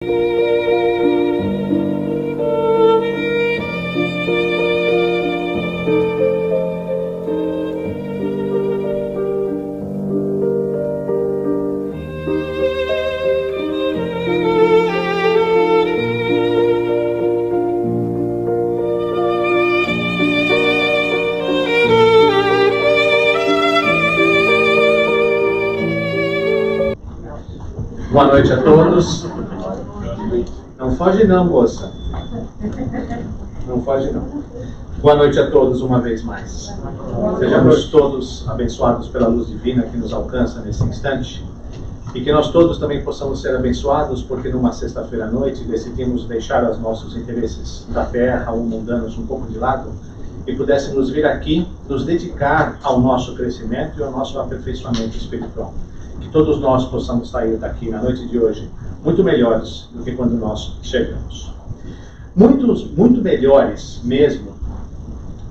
Boa noite a todos. Não foge não, moça. Não foge não. Boa noite a todos uma vez mais. Sejamos todos abençoados pela luz divina que nos alcança nesse instante. E que nós todos também possamos ser abençoados porque numa sexta-feira à noite decidimos deixar os nossos interesses da terra ou mundanos um pouco de lado e pudéssemos vir aqui nos dedicar ao nosso crescimento e ao nosso aperfeiçoamento espiritual. Que todos nós possamos sair daqui na noite de hoje muito melhores do que quando nós chegamos. Muito melhores mesmo,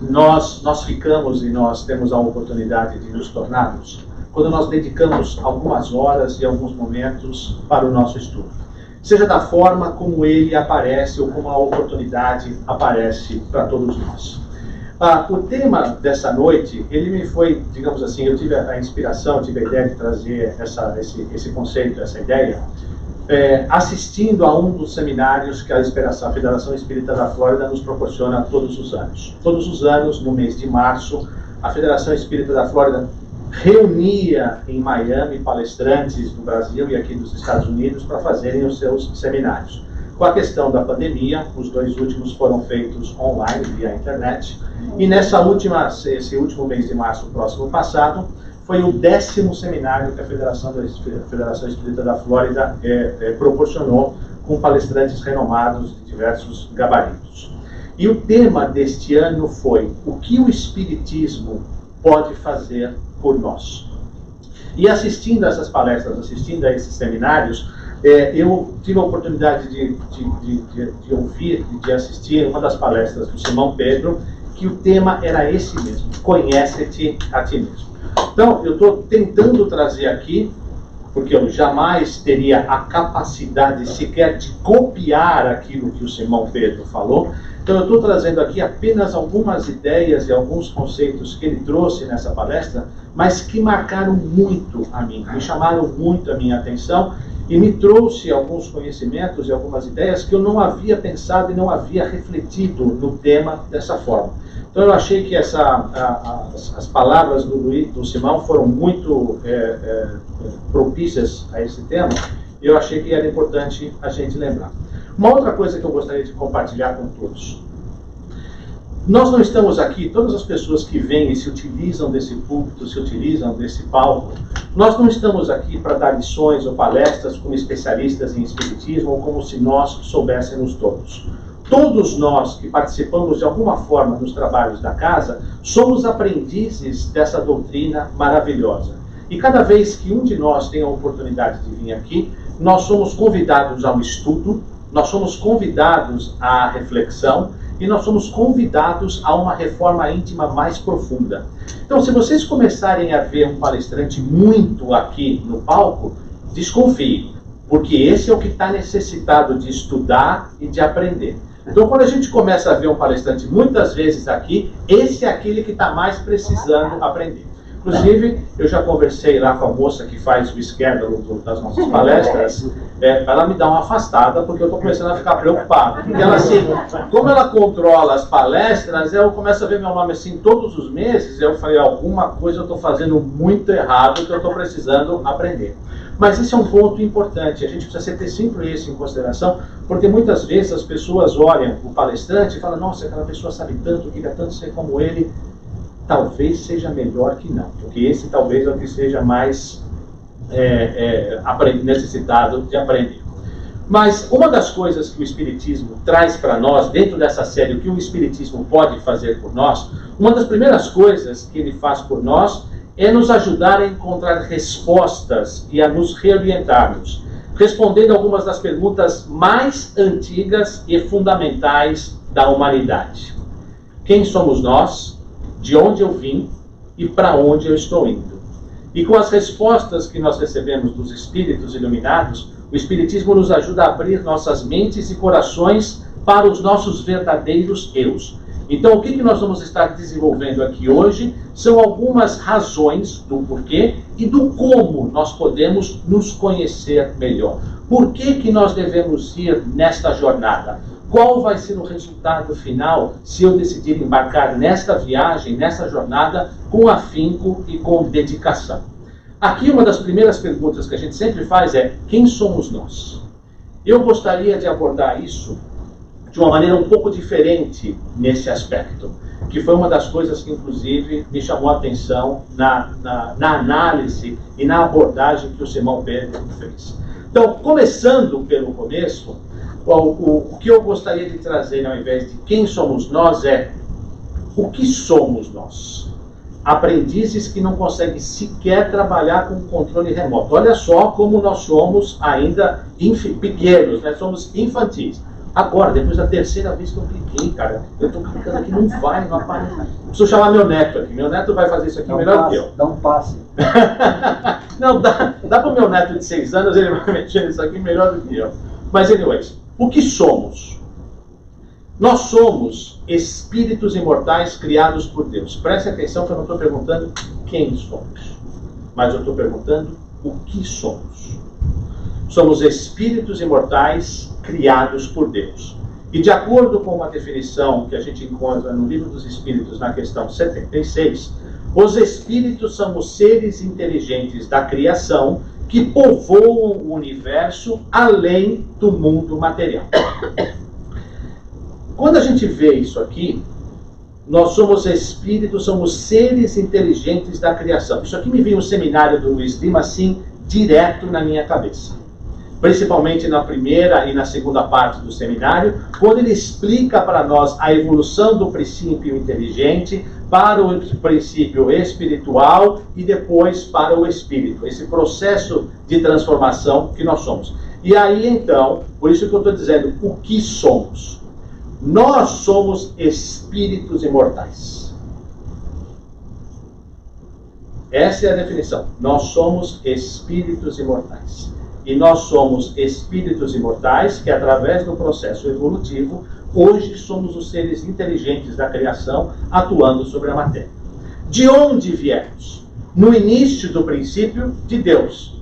nós ficamos e nós temos a oportunidade de nos tornarmos quando nós dedicamos algumas horas e alguns momentos para o nosso estudo. Seja da forma como ele aparece ou como a oportunidade aparece para todos nós. O tema dessa noite, ele me foi, digamos assim, eu tive a inspiração, tive a ideia de trazer esse conceito, essa ideia, assistindo a um dos seminários que a Federação Espírita da Flórida nos proporciona todos os anos. Todos os anos, no mês de março, a Federação Espírita da Flórida reunia em Miami palestrantes do Brasil e aqui dos Estados Unidos para fazerem os seus seminários. Com a questão da pandemia, os dois últimos foram feitos online, via internet. E esse último mês de março, próximo passado, foi o 10º seminário que a Federação Espírita da Flórida proporcionou, com palestrantes renomados de diversos gabaritos. E o tema deste ano foi: o que o Espiritismo pode fazer por nós? E assistindo a essas palestras, assistindo a esses seminários, eu tive a oportunidade de ouvir e de assistir uma das palestras do Simão Pedro, que o tema era esse mesmo: conhece-te a ti mesmo. Então, eu estou tentando trazer aqui, porque eu jamais teria a capacidade sequer de copiar aquilo que o Simão Pedro falou. Então, eu estou trazendo aqui apenas algumas ideias e alguns conceitos que ele trouxe nessa palestra, mas que marcaram muito a mim, me chamaram muito a minha atenção, e me trouxe alguns conhecimentos e algumas ideias que eu não havia pensado e não havia refletido no tema dessa forma. Então eu achei que as palavras do Simão foram muito propícias a esse tema, e eu achei que era importante a gente lembrar. Uma outra coisa que eu gostaria de compartilhar com todos. Nós não estamos aqui, todas as pessoas que vêm e se utilizam desse púlpito, se utilizam desse palco, nós não estamos aqui para dar lições ou palestras como especialistas em espiritismo ou como se nós soubéssemos todos. Todos nós que participamos de alguma forma dos trabalhos da casa, somos aprendizes dessa doutrina maravilhosa. E cada vez que um de nós tem a oportunidade de vir aqui, nós somos convidados ao estudo, nós somos convidados à reflexão, e nós somos convidados a uma reforma íntima mais profunda. Então, se vocês começarem a ver um palestrante muito aqui no palco, desconfiem, porque esse é o que está necessitado de estudar e de aprender. Então, quando a gente começa a ver um palestrante muitas vezes aqui, esse é aquele que está mais precisando aprender. Inclusive, eu já conversei lá com a moça que faz o esquerdalo das nossas palestras, ela me dá uma afastada, porque eu estou começando a ficar preocupado. Porque ela, assim, como ela controla as palestras, eu começo a ver meu nome assim todos os meses, eu falei, alguma coisa eu estou fazendo muito errado, que eu estou precisando aprender. Mas esse é um ponto importante, a gente precisa ter sempre isso em consideração, porque muitas vezes as pessoas olham o palestrante e falam, nossa, aquela pessoa sabe tanto, queria tanto ser como ele. Talvez seja melhor que não, porque esse talvez é o que seja mais necessitado de aprender. Mas uma das coisas que o Espiritismo traz para nós, dentro dessa série, o que o Espiritismo pode fazer por nós, uma das primeiras coisas que ele faz por nós é nos ajudar a encontrar respostas e a nos reorientarmos, respondendo algumas das perguntas mais antigas e fundamentais da humanidade. Quem somos nós? De onde eu vim e para onde eu estou indo? E com as respostas que nós recebemos dos espíritos iluminados, O Espiritismo nos ajuda a abrir nossas mentes e corações para os nossos verdadeiros eus. Então, o que nós vamos estar desenvolvendo aqui hoje são algumas razões do porquê e do como nós podemos nos conhecer melhor. Por que nós devemos ir nesta jornada? Qual vai ser o resultado final se eu decidir embarcar nesta viagem, nessa jornada, com afinco e com dedicação? Aqui uma das primeiras perguntas que a gente sempre faz é: quem somos nós? Eu gostaria de abordar isso de uma maneira um pouco diferente nesse aspecto, que foi uma das coisas que inclusive me chamou a atenção na análise e na abordagem que o Simão Pedro fez. Então, começando pelo começo, o que eu gostaria de trazer ao invés de quem somos nós é: o que somos nós? Aprendizes que não conseguem sequer trabalhar com controle remoto. Olha só como nós somos ainda pequenos, né? Somos infantis. Agora, depois da terceira vez que eu cliquei, cara, eu tô clicando aqui, não vai, não aparece. Preciso chamar meu neto aqui. Meu neto vai fazer isso aqui melhor que eu. Dá um passe. Não, dá para o meu neto de 6 anos, ele vai mexer nisso aqui melhor do que eu. Mas, anyways, o que somos? Nós somos espíritos imortais criados por Deus. Preste atenção que eu não estou perguntando quem somos, mas eu estou perguntando o que somos. Somos espíritos imortais criados por Deus. E de acordo com uma definição que a gente encontra no Livro dos Espíritos, na questão 76, os espíritos são os seres inteligentes da criação que povoam o universo além do mundo material. Quando a gente vê isso aqui, nós somos espíritos, somos seres inteligentes da criação. Isso aqui me veio um seminário do Luiz Lima assim, direto na minha cabeça. Principalmente na primeira e na segunda parte do seminário, quando ele explica para nós a evolução do princípio inteligente para o princípio espiritual e depois para o espírito. Esse processo de transformação que nós somos. E aí então, por isso que eu estou dizendo, o que somos? Nós somos espíritos imortais. Essa é a definição. Nós somos espíritos imortais. E nós somos espíritos imortais que, através do processo evolutivo, hoje somos os seres inteligentes da criação atuando sobre a matéria. De onde viemos? No início do princípio de Deus.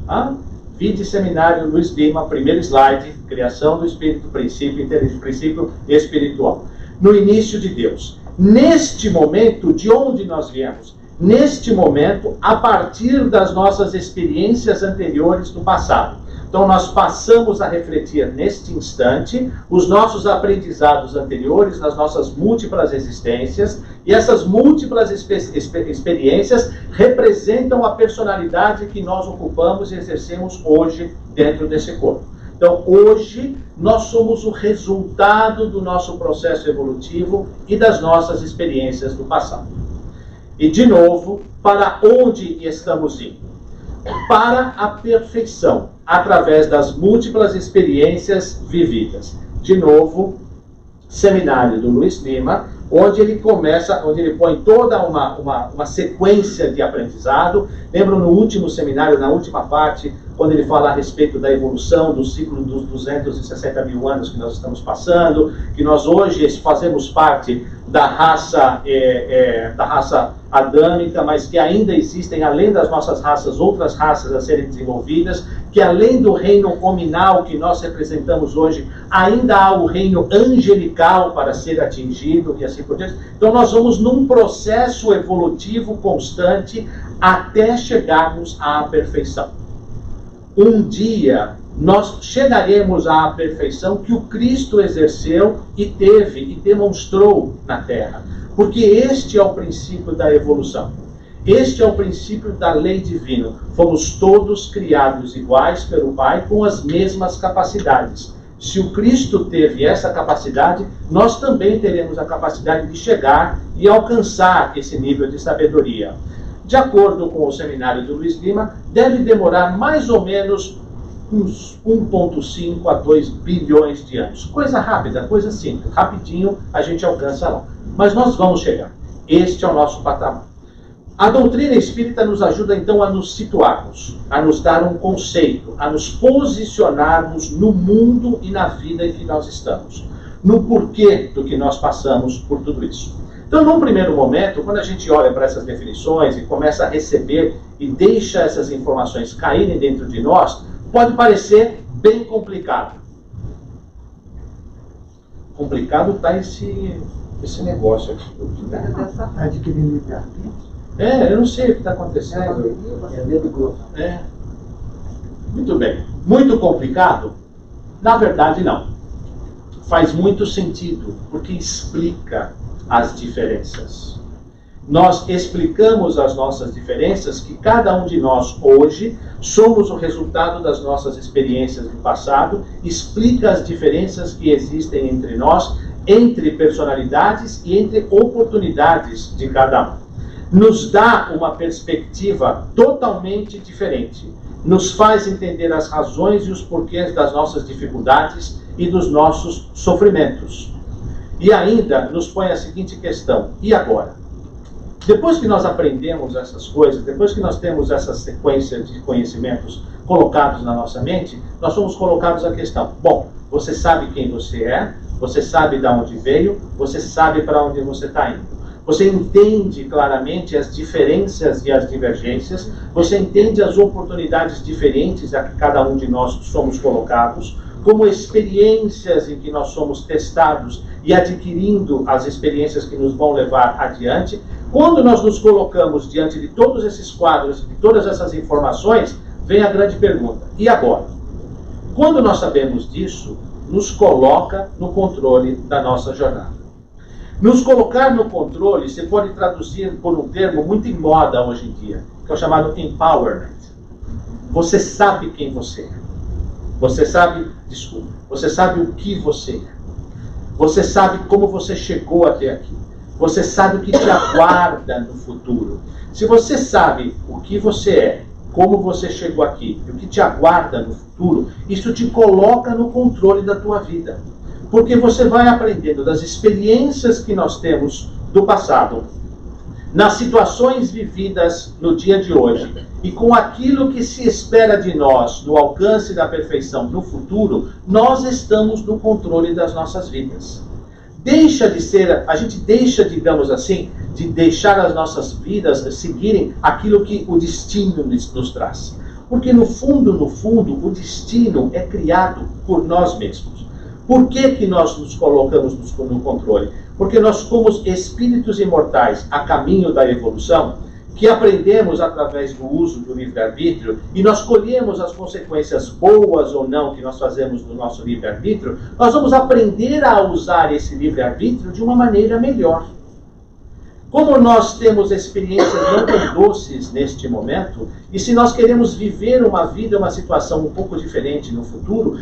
Vide seminário Luiz Lima, primeiro slide, criação do espírito, princípio espiritual. No início de Deus. Neste momento, de onde nós viemos? Neste momento, a partir das nossas experiências anteriores do passado. Então nós passamos a refletir neste instante os nossos aprendizados anteriores nas nossas múltiplas existências, e essas múltiplas experiências representam a personalidade que nós ocupamos e exercemos hoje dentro desse corpo. Então hoje nós somos o resultado do nosso processo evolutivo e das nossas experiências do passado. E de novo, para onde estamos indo? Para a perfeição, através das múltiplas experiências vividas. De novo, seminário do Luiz Lima, onde ele põe toda uma sequência de aprendizado. Lembram no último seminário, na última parte, quando ele fala a respeito da evolução do ciclo dos 260 mil anos que nós estamos passando, que nós hoje fazemos parte da raça adâmica, mas que ainda existem, além das nossas raças, outras raças a serem desenvolvidas, que além do reino hominal que nós representamos hoje, ainda há o reino angelical para ser atingido e assim por diante. Então nós vamos num processo evolutivo constante até chegarmos à perfeição. Um dia nós chegaremos à perfeição que o Cristo exerceu e teve e demonstrou na Terra. Porque este é o princípio da evolução. Este é o princípio da lei divina. Fomos todos criados iguais pelo Pai com as mesmas capacidades. Se o Cristo teve essa capacidade, nós também teremos a capacidade de chegar e alcançar esse nível de sabedoria. De acordo com o seminário do Luiz Lima, deve demorar mais ou menos uns 1,5 a 2 bilhões de anos. Coisa rápida, coisa simples. Rapidinho a gente alcança lá. Mas nós vamos chegar. Este é o nosso patamar. A doutrina espírita nos ajuda então a nos situarmos, a nos dar um conceito, a nos posicionarmos no mundo e na vida em que nós estamos, no porquê do que nós passamos por tudo isso. Então, num primeiro momento, quando a gente olha para essas definições e começa a receber e deixa essas informações caírem dentro de nós, pode parecer bem complicado. Complicado está esse negócio aqui. Adquirindo livre-arbítrio. Eu não sei o que está acontecendo. É medo grosso. Muito bem. Muito complicado? Na verdade, não. Faz muito sentido, porque explica as diferenças. Nós explicamos as nossas diferenças, que cada um de nós hoje somos o resultado das nossas experiências do passado, explica as diferenças que existem entre nós, entre personalidades e entre oportunidades de cada um. Nos dá uma perspectiva totalmente diferente, nos faz entender as razões e os porquês das nossas dificuldades e dos nossos sofrimentos. E ainda nos põe a seguinte questão: e agora? Depois que nós aprendemos essas coisas, depois que nós temos essa sequência de conhecimentos colocados na nossa mente, nós somos colocados a questão: bom, você sabe quem você é, você sabe de onde veio, você sabe para onde você está indo. Você entende claramente as diferenças e as divergências, você entende as oportunidades diferentes a que cada um de nós somos colocados, como experiências em que nós somos testados e adquirindo as experiências que nos vão levar adiante. Quando nós nos colocamos diante de todos esses quadros, de todas essas informações, vem a grande pergunta: e agora? Quando nós sabemos disso, nos coloca no controle da nossa jornada. Nos colocar no controle, você pode traduzir por um termo muito em moda hoje em dia, que é o chamado empowerment. Você sabe quem você é. Você sabe o que você é. Você sabe como você chegou até aqui. Você sabe o que te aguarda no futuro. Se você sabe o que você é, como você chegou aqui e o que te aguarda no futuro, isso te coloca no controle da tua vida. Porque você vai aprendendo das experiências que nós temos do passado, nas situações vividas no dia de hoje, e com aquilo que se espera de nós no alcance da perfeição no futuro, nós estamos no controle das nossas vidas. A gente deixa, digamos assim, de deixar as nossas vidas seguirem aquilo que o destino nos traz. Porque no fundo, o destino é criado por nós mesmos. Por que nós nos colocamos no controle? Porque nós somos espíritos imortais a caminho da evolução, que aprendemos através do uso do livre-arbítrio, e nós colhemos as consequências boas ou não que nós fazemos do nosso livre-arbítrio. Nós vamos aprender a usar esse livre-arbítrio de uma maneira melhor. Como nós temos experiências não tão doces neste momento, e se nós queremos viver uma vida, uma situação um pouco diferente no futuro,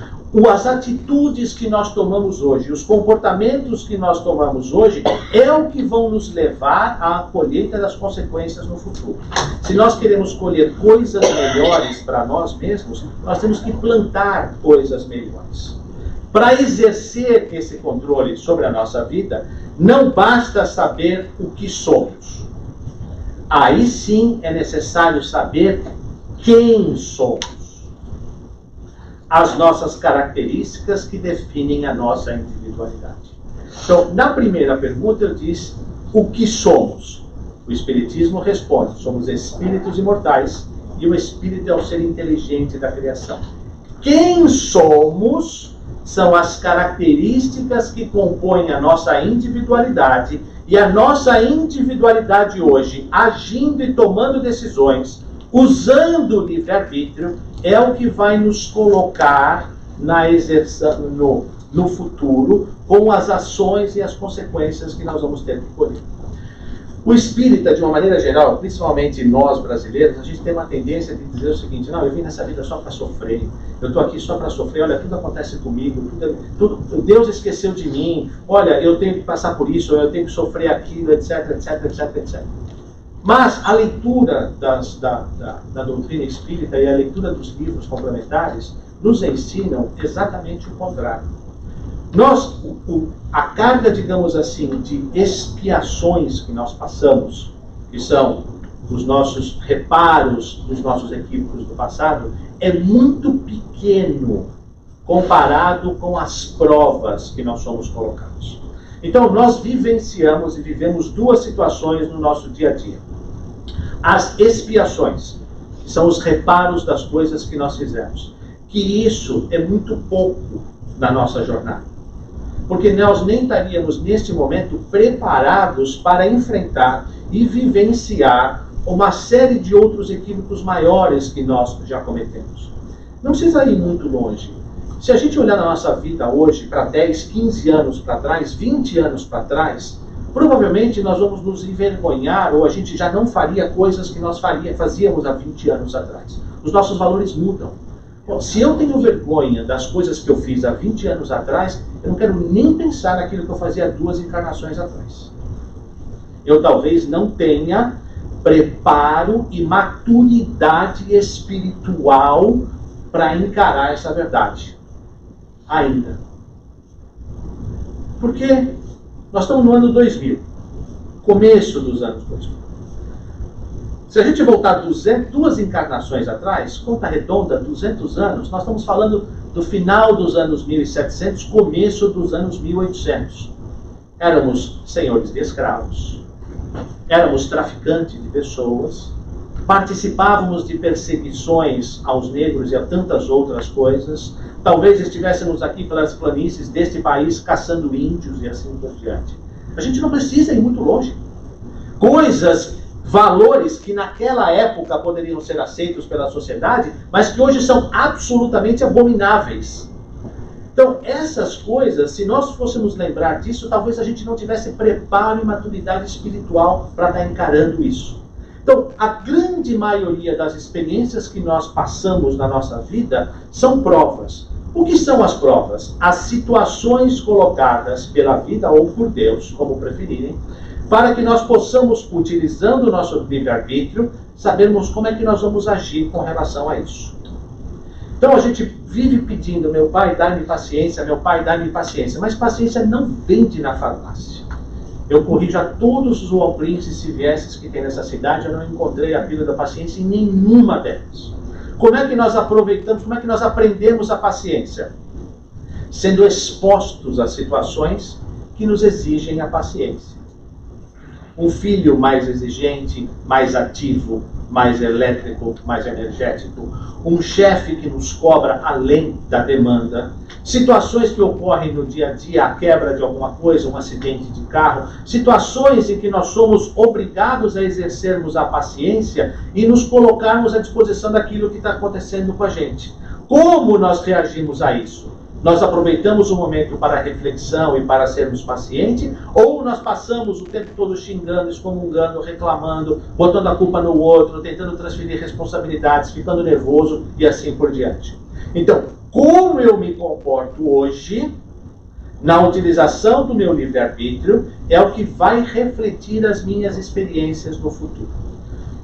as atitudes que nós tomamos hoje, os comportamentos que nós tomamos hoje, é o que vão nos levar à colheita das consequências no futuro. Se nós queremos colher coisas melhores para nós mesmos, nós temos que plantar coisas melhores. Para exercer esse controle sobre a nossa vida, não basta saber o que somos. Aí sim é necessário saber quem somos. As nossas características que definem a nossa individualidade. Então, na primeira pergunta eu disse o que somos. O Espiritismo responde: somos espíritos imortais e o espírito é o ser inteligente da criação. Quem somos são as características que compõem a nossa individualidade, e a nossa individualidade hoje, agindo e tomando decisões, usando o livre-arbítrio, é o que vai nos colocar no futuro, com as ações e as consequências que nós vamos ter que colher. O espírita, de uma maneira geral, principalmente nós brasileiros, a gente tem uma tendência de dizer o seguinte: não, eu vim nessa vida só para sofrer, eu estou aqui só para sofrer, olha, tudo acontece comigo, Deus esqueceu de mim, olha, eu tenho que passar por isso, eu tenho que sofrer aquilo, etc, etc, etc, etc. Mas a leitura da doutrina espírita e a leitura dos livros complementares nos ensinam exatamente o contrário. A carga, digamos assim, de expiações que nós passamos, que são os nossos reparos dos nossos equívocos do passado, é muito pequeno comparado com as provas que nós somos colocados. Então, nós vivenciamos e vivemos duas situações no nosso dia a dia. As expiações, que são os reparos das coisas que nós fizemos. Que isso é muito pouco na nossa jornada. Porque nós nem estaríamos, neste momento, preparados para enfrentar e vivenciar uma série de outros equívocos maiores que nós já cometemos. Não precisa ir muito longe. Se a gente olhar na nossa vida hoje, para 10, 15 anos para trás, 20 anos para trás, provavelmente nós vamos nos envergonhar, ou a gente já não faria coisas que nós fazíamos há 20 anos atrás. Os nossos valores mudam. Bom, se eu tenho vergonha das coisas que eu fiz há 20 anos atrás, eu não quero nem pensar naquilo que eu fazia 2 encarnações atrás. Eu talvez não tenha preparo e maturidade espiritual para encarar essa verdade. Ainda. Porque nós estamos no ano 2000. Começo dos anos 2000. Se a gente voltar 2 encarnações atrás, conta redonda, 200 anos, nós estamos falando do final dos anos 1700, começo dos anos 1800. Éramos senhores de escravos, éramos traficantes de pessoas, participávamos de perseguições aos negros e a tantas outras coisas. Talvez estivéssemos aqui pelas planícies deste país caçando índios e assim por diante. A gente não precisa ir muito longe. Valores que naquela época poderiam ser aceitos pela sociedade, mas que hoje são absolutamente abomináveis. Então, essas coisas, se nós fôssemos lembrar disso, talvez a gente não tivesse preparo e maturidade espiritual para estar encarando isso. Então, a grande maioria das experiências que nós passamos na nossa vida são provas. O que são as provas? As situações colocadas pela vida ou por Deus, como preferirem, para que nós possamos, utilizando o nosso livre-arbítrio, sabermos como é que nós vamos agir com relação a isso. Então a gente vive pedindo, meu pai, dá-me paciência, meu pai, dá-me paciência. Mas paciência não vende na farmácia. Eu corri já todos os Walgreens e CVS que tem nessa cidade, eu não encontrei a pílula da paciência em nenhuma delas. Como é que nós aproveitamos, como é que nós aprendemos a paciência? Sendo expostos a situações que nos exigem a paciência. Um filho mais exigente, mais ativo, mais elétrico, mais energético. Um chefe que nos cobra além da demanda. Situações que ocorrem no dia a dia, a quebra de alguma coisa, um acidente de carro. Situações em que nós somos obrigados a exercermos a paciência e nos colocarmos à disposição daquilo que está acontecendo com a gente. Como nós reagimos a isso? Nós aproveitamos o momento para reflexão e para sermos pacientes, ou nós passamos o tempo todo xingando, excomungando, reclamando, botando a culpa no outro, tentando transferir responsabilidades, ficando nervoso e assim por diante. Então, como eu me comporto hoje, na utilização do meu livre-arbítrio, é o que vai refletir as minhas experiências no futuro.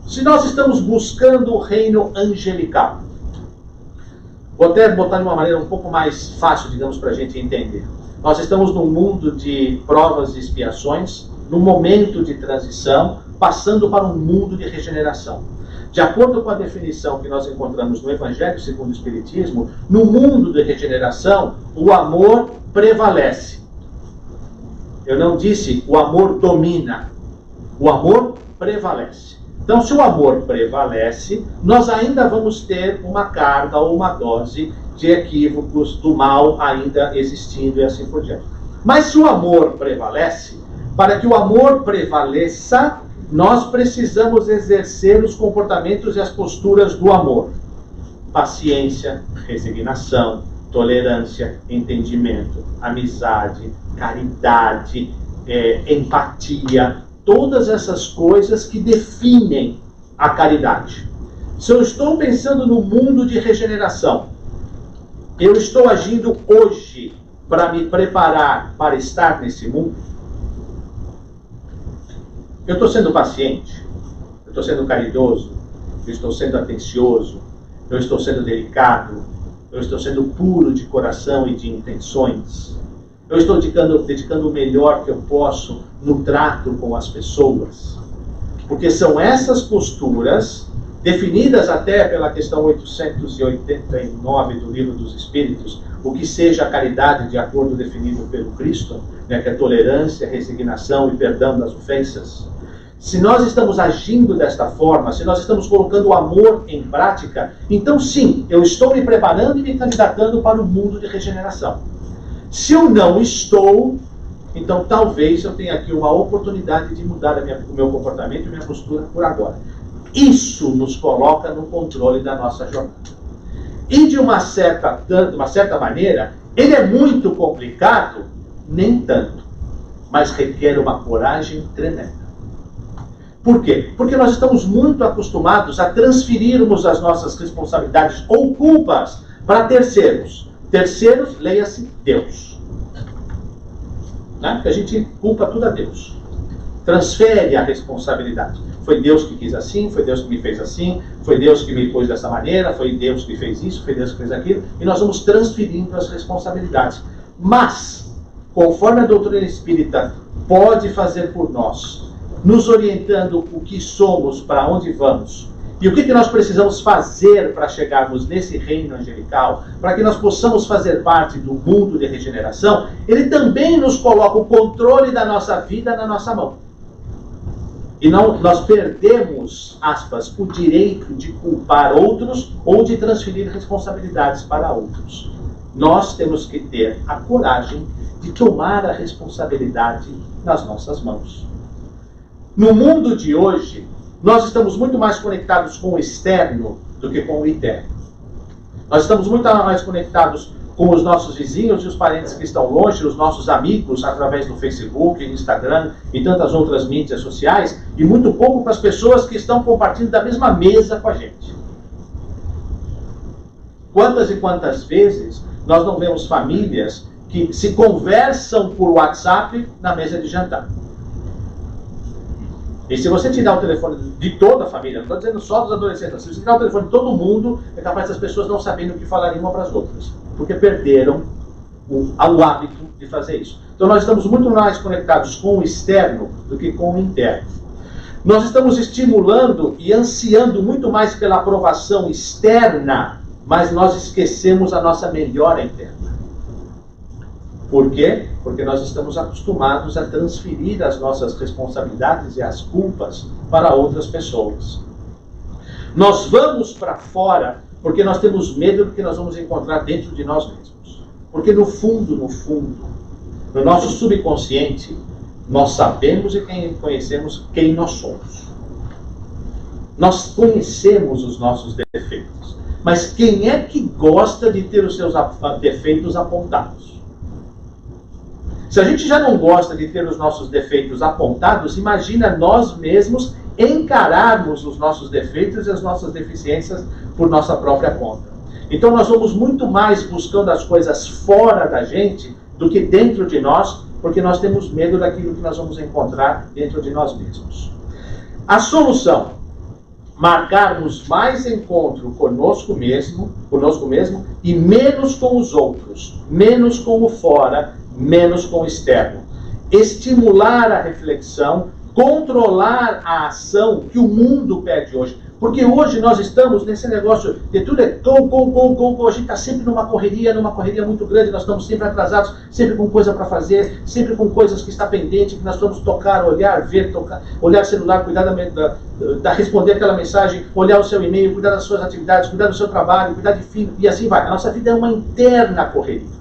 Se nós estamos buscando o reino angelical, vou até botar de uma maneira um pouco mais fácil, digamos, para a gente entender. Nós estamos num mundo de provas e expiações, num momento de transição, passando para um mundo de regeneração. De acordo com a definição que nós encontramos no Evangelho segundo o Espiritismo, no mundo de regeneração, o amor prevalece. Eu não disse o amor domina, o amor prevalece. Então, se o amor prevalece, nós ainda vamos ter uma carga ou uma dose de equívocos do mal ainda existindo e assim por diante. Mas se o amor prevalece, para que o amor prevaleça, nós precisamos exercer os comportamentos e as posturas do amor. Paciência, resignação, tolerância, entendimento, amizade, caridade, empatia, todas essas coisas que definem a caridade. Se eu estou pensando no mundo de regeneração, eu estou agindo hoje para me preparar para estar nesse mundo? Eu estou sendo paciente? Eu estou sendo caridoso? Eu estou sendo atencioso? Eu estou sendo delicado? Eu estou sendo puro de coração e de intenções? Eu estou dedicando o melhor que eu posso no trato com as pessoas? Porque são essas posturas, definidas até pela questão 889 do Livro dos Espíritos, o que seja a caridade de acordo definido pelo Cristo, né, que é tolerância, resignação e perdão das ofensas. Se nós estamos agindo desta forma, se nós estamos colocando o amor em prática, então sim, eu estou me preparando e me candidatando para o mundo de regeneração. Se eu não estou, então talvez eu tenha aqui uma oportunidade de mudar o meu comportamento e minha postura por agora. Isso nos coloca no controle da nossa jornada. E de uma certa maneira, ele é muito complicado, nem tanto, mas requer uma coragem tremenda. Por quê? Porque nós estamos muito acostumados a transferirmos as nossas responsabilidades ou culpas para terceiros. Terceiros, leia-se Deus. Né? Porque a gente culpa tudo a Deus. Transfere a responsabilidade. Foi Deus que quis assim, foi Deus que me fez assim, foi Deus que me pôs dessa maneira, foi Deus que fez isso, foi Deus que fez aquilo, e nós vamos transferindo as responsabilidades. Mas, conforme a doutrina espírita pode fazer por nós, nos orientando o que somos, para onde vamos, e o que nós precisamos fazer para chegarmos nesse reino angelical, para que nós possamos fazer parte do mundo de regeneração, ele também nos coloca o controle da nossa vida na nossa mão. E nós perdemos, aspas, o direito de culpar outros ou de transferir responsabilidades para outros. Nós temos que ter a coragem de tomar a responsabilidade nas nossas mãos. No mundo de hoje, nós estamos muito mais conectados com o externo do que com o interno. Nós estamos muito mais conectados com os nossos vizinhos e os parentes que estão longe, os nossos amigos, através do Facebook, Instagram e tantas outras mídias sociais, e muito pouco com as pessoas que estão compartilhando da mesma mesa com a gente. Quantas e quantas vezes nós não vemos famílias que se conversam por WhatsApp na mesa de jantar? E se você tirar o telefone de toda a família, não estou dizendo só dos adolescentes, se você tirar o telefone de todo mundo, é capaz das pessoas não saberem o que falariam uma para as outras, porque perderam o hábito de fazer isso. Então nós estamos muito mais conectados com o externo do que com o interno. Nós estamos estimulando e ansiando muito mais pela aprovação externa, mas nós esquecemos a nossa melhora interna. Por quê? Porque nós estamos acostumados a transferir as nossas responsabilidades e as culpas para outras pessoas. Nós vamos para fora porque nós temos medo do que nós vamos encontrar dentro de nós mesmos. Porque no fundo, no nosso subconsciente, nós sabemos e conhecemos quem nós somos. Nós conhecemos os nossos defeitos. Mas quem é que gosta de ter os seus defeitos apontados? Se a gente já não gosta de ter os nossos defeitos apontados, imagina nós mesmos encararmos os nossos defeitos e as nossas deficiências por nossa própria conta. Então nós vamos muito mais buscando as coisas fora da gente do que dentro de nós, porque nós temos medo daquilo que nós vamos encontrar dentro de nós mesmos. A solução: marcarmos mais encontro conosco mesmo e menos com os outros, menos com o fora, menos com o externo. Estimular a reflexão, controlar a ação que o mundo pede hoje. Porque hoje nós estamos nesse negócio de tudo é go. A gente está sempre numa correria muito grande, nós estamos sempre atrasados, sempre com coisa para fazer, sempre com coisas que está pendente, que nós vamos tocar, olhar, ver, tocar, olhar o celular, cuidar da responder aquela mensagem, olhar o seu e-mail, cuidar das suas atividades, cuidar do seu trabalho, cuidar de filho, e assim vai. A nossa vida é uma interna correria.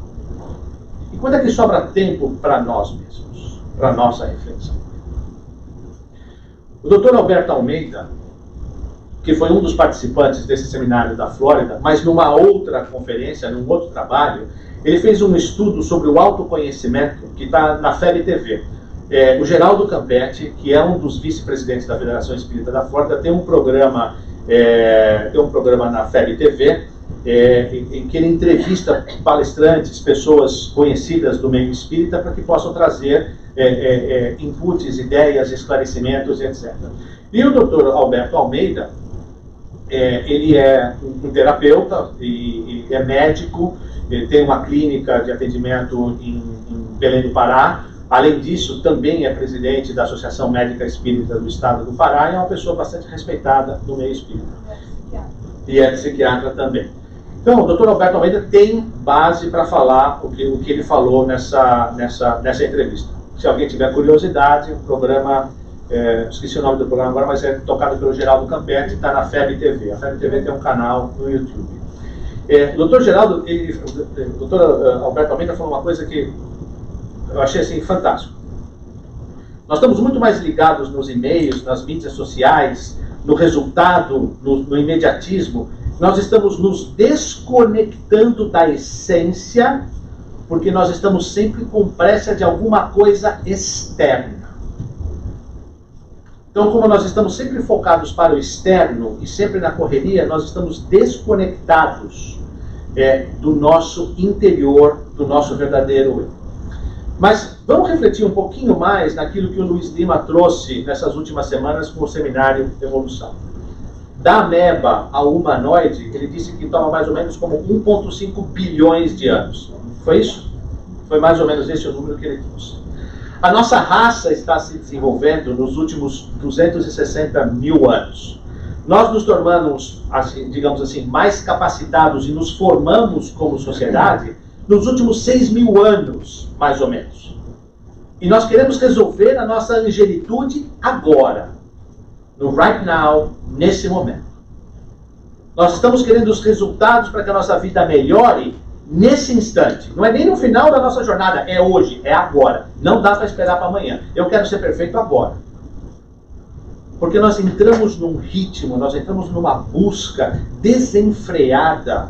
E quando é que sobra tempo para nós mesmos, para a nossa reflexão? O Dr. Alberto Almeida, que foi um dos participantes desse seminário da Flórida, mas numa outra conferência, num outro trabalho, ele fez um estudo sobre o autoconhecimento que está na FEB TV. O Geraldo Campetti, que é um dos vice-presidentes da Federação Espírita da Flórida, tem um programa na FEB TV, em que ele entrevista palestrantes, pessoas conhecidas do meio espírita, para que possam trazer inputs, ideias, esclarecimentos, etc. E o Dr. Alberto Almeida, ele é um terapeuta e é médico, ele tem uma clínica de atendimento em Belém do Pará, Além disso, também é presidente da Associação Médica Espírita do Estado do Pará e é uma pessoa bastante respeitada no meio espírita. E é psiquiatra também. Então, o Dr. Alberto Almeida tem base para falar o que ele falou nessa entrevista. Se alguém tiver curiosidade, o programa, esqueci o nome do programa agora, mas é tocado pelo Geraldo Campetti, está na FEB TV. A FEB TV tem um canal no YouTube. O Dr. Alberto Almeida falou uma coisa que eu achei assim fantástico. Nós estamos muito mais ligados nos e-mails, nas mídias sociais, no resultado, no imediatismo. Nós estamos nos desconectando da essência, porque nós estamos sempre com pressa de alguma coisa externa. Então, como nós estamos sempre focados para o externo e sempre na correria, nós estamos desconectados do nosso interior, do nosso verdadeiro eu. Mas vamos refletir um pouquinho mais naquilo que o Luiz Lima trouxe nessas últimas semanas com o seminário Evolução. Da ameba ao humanoide, ele disse que toma mais ou menos como 1,5 bilhões de anos. Foi isso? Foi mais ou menos esse o número que ele trouxe. A nossa raça está se desenvolvendo nos últimos 260 mil anos. Nós nos tornamos, assim, digamos assim, mais capacitados e nos formamos como sociedade nos últimos 6 mil anos, mais ou menos. E nós queremos resolver a nossa angelitude agora. No right now, nesse momento. Nós estamos querendo os resultados para que a nossa vida melhore nesse instante. Não é nem no final da nossa jornada, é hoje, é agora. Não dá para esperar para amanhã. Eu quero ser perfeito agora. Porque nós entramos num ritmo, nós entramos numa busca desenfreada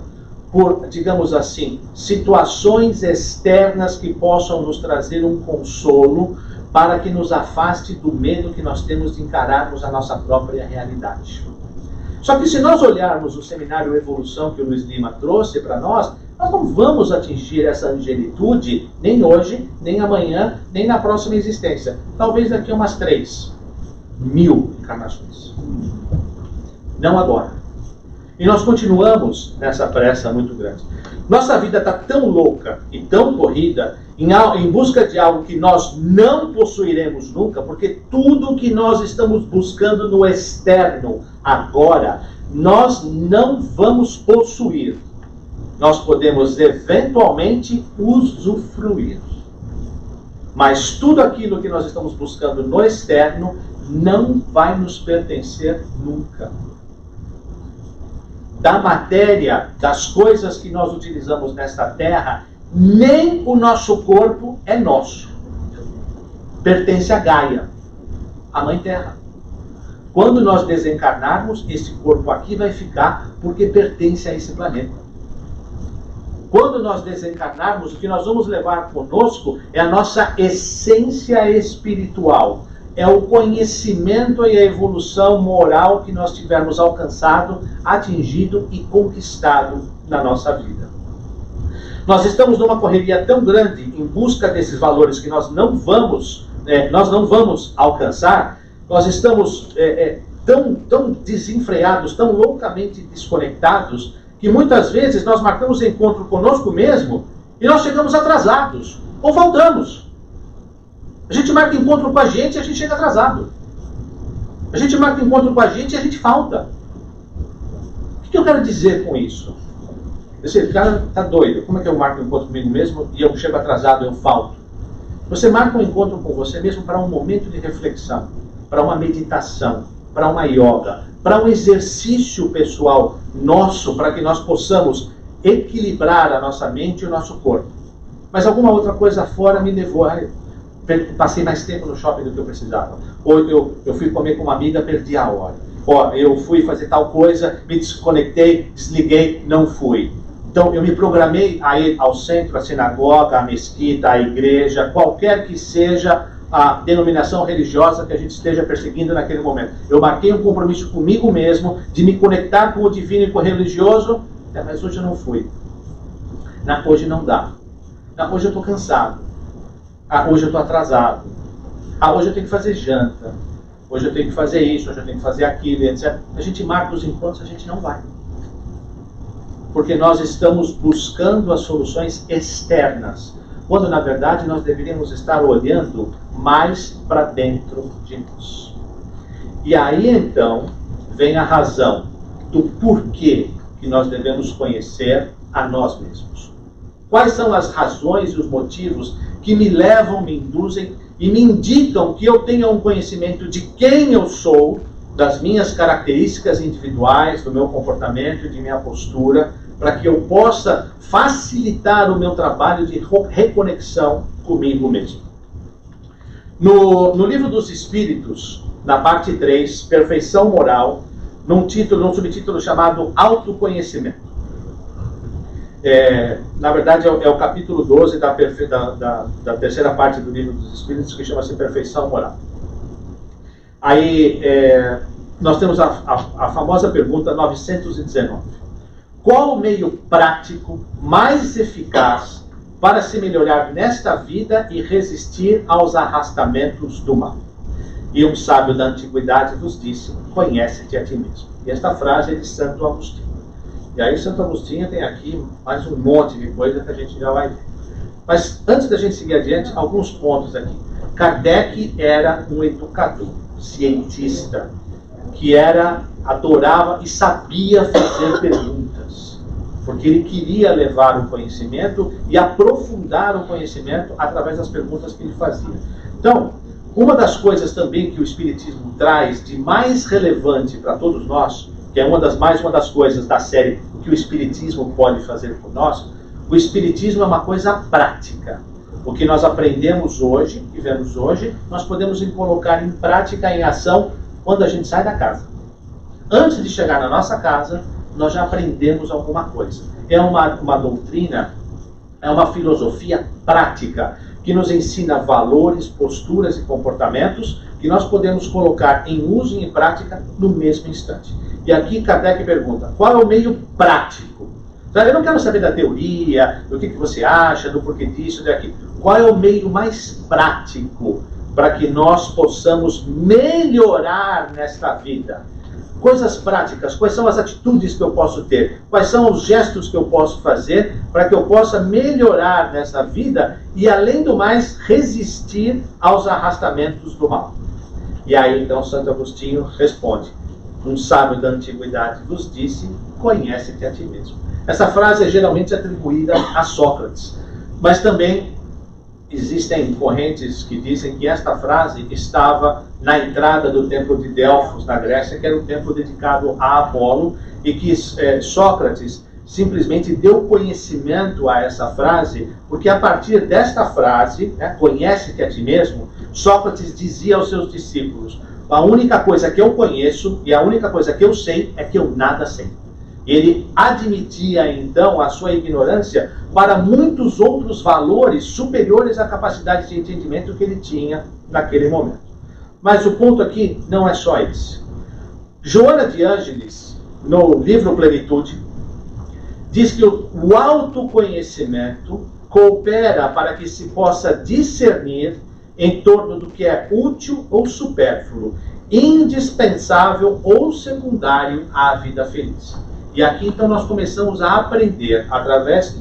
por, digamos assim, situações externas que possam nos trazer um consolo para que nos afaste do medo que nós temos de encararmos a nossa própria realidade. Só que se nós olharmos o seminário Evolução que o Luiz Lima trouxe para nós não vamos atingir essa angelitude nem hoje, nem amanhã, nem na próxima existência. Talvez daqui a umas 3.000 encarnações. Não agora. E nós continuamos nessa pressa muito grande. Nossa vida está tão louca e tão corrida em busca de algo que nós não possuiremos nunca, porque tudo que nós estamos buscando no externo agora, nós não vamos possuir. Nós podemos eventualmente usufruir. Mas tudo aquilo que nós estamos buscando no externo não vai nos pertencer nunca. Da matéria, das coisas que nós utilizamos nesta terra, nem o nosso corpo é nosso. Pertence a Gaia, a Mãe Terra. Quando nós desencarnarmos, esse corpo aqui vai ficar porque pertence a esse planeta. Quando nós desencarnarmos, o que nós vamos levar conosco é a nossa essência espiritual. É o conhecimento e a evolução moral que nós tivermos alcançado, atingido e conquistado na nossa vida. Nós estamos numa correria tão grande em busca desses valores que nós não vamos alcançar. Nós estamos tão desenfreados, tão loucamente desconectados, que muitas vezes nós marcamos encontro conosco mesmo e nós chegamos atrasados, ou faltamos. A gente marca encontro com a gente e a gente chega atrasado. A gente marca encontro com a gente e a gente falta. O que eu quero dizer com isso? Esse cara está doido. Como é que eu marco um encontro comigo mesmo e eu chego atrasado, eu falto? Você marca um encontro com você mesmo para um momento de reflexão, para uma meditação, para uma yoga, para um exercício pessoal nosso, para que nós possamos equilibrar a nossa mente e o nosso corpo. Mas alguma outra coisa fora me levou a... Passei mais tempo no shopping do que eu precisava. Ou eu fui comer com uma amiga, perdi a hora. Ou eu fui fazer tal coisa, me desconectei, desliguei, não fui. Então eu me programei a ir ao centro, à sinagoga, à mesquita, à igreja, qualquer que seja a denominação religiosa que a gente esteja perseguindo naquele momento. Eu marquei um compromisso comigo mesmo de me conectar com o divino e com o religioso, mas hoje eu não fui. Hoje não dá. Hoje eu estou cansado. Hoje eu estou atrasado. Hoje eu tenho que fazer janta. Hoje eu tenho que fazer isso, hoje eu tenho que fazer aquilo, etc. A gente marca os encontros, a gente não vai. Porque nós estamos buscando as soluções externas. quando na verdade nós deveríamos estar olhando mais para dentro de nós. E aí então vem a razão do porquê que nós devemos conhecer a nós mesmos. Quais são as razões e os motivos que me levam, me induzem e me indicam que eu tenha um conhecimento de quem eu sou, das minhas características individuais, do meu comportamento, de minha postura, para que eu possa facilitar o meu trabalho de reconexão comigo mesmo. No livro dos Espíritos, na parte 3, Perfeição Moral, num subtítulo chamado Autoconhecimento. Na verdade é o capítulo 12 da terceira parte do livro dos Espíritos, que chama-se Perfeição Moral. Aí nós temos a famosa pergunta 919. Qual o meio prático mais eficaz para se melhorar nesta vida e resistir aos arrastamentos do mal? E um sábio da antiguidade nos disse: conhece-te a ti mesmo. E esta frase é de Santo Agostinho. E aí Santo Agostinho tem aqui mais um monte de coisa que a gente já vai ver. Mas antes da gente seguir adiante, alguns pontos aqui. Kardec era um educador, cientista, que adorava e sabia fazer perguntas, porque ele queria levar o conhecimento e aprofundar o conhecimento através das perguntas que ele fazia. Então, uma das coisas também que o Espiritismo traz de mais relevante para todos nós, que é uma das coisas da série o que o Espiritismo pode fazer por nós, o Espiritismo é uma coisa prática. O que nós aprendemos hoje, que vemos hoje, nós podemos colocar em prática, em ação, quando a gente sai da casa. Antes de chegar na nossa casa, nós já aprendemos alguma coisa. É uma doutrina, é uma filosofia prática, que nos ensina valores, posturas e comportamentos que nós podemos colocar em uso e em prática no mesmo instante. E aqui Kardec pergunta: qual é o meio prático? Eu não quero saber da teoria, do que você acha, do porquê disso, daquilo. Qual é o meio mais prático para que nós possamos melhorar nesta vida? Coisas práticas, quais são as atitudes que eu posso ter? Quais são os gestos que eu posso fazer para que eu possa melhorar nessa vida e, além do mais, resistir aos arrastamentos do mal? E aí, então, Santo Agostinho responde: um sábio da antiguidade vos disse, conhece-te a ti mesmo. Essa frase é geralmente atribuída a Sócrates, mas também existem correntes que dizem que esta frase estava na entrada do templo de Delfos, na Grécia, que era um templo dedicado a Apolo, e que Sócrates simplesmente deu conhecimento a essa frase, porque a partir desta frase, conhece-te a ti mesmo, Sócrates dizia aos seus discípulos: a única coisa que eu conheço e a única coisa que eu sei é que eu nada sei. Ele admitia então a sua ignorância para muitos outros valores superiores à capacidade de entendimento que ele tinha naquele momento. Mas o ponto aqui não é só esse. Joana de Ângeles, no livro Plenitude, diz que o autoconhecimento coopera para que se possa discernir em torno do que é útil ou supérfluo, indispensável ou secundário à vida feliz. E aqui então nós começamos a aprender,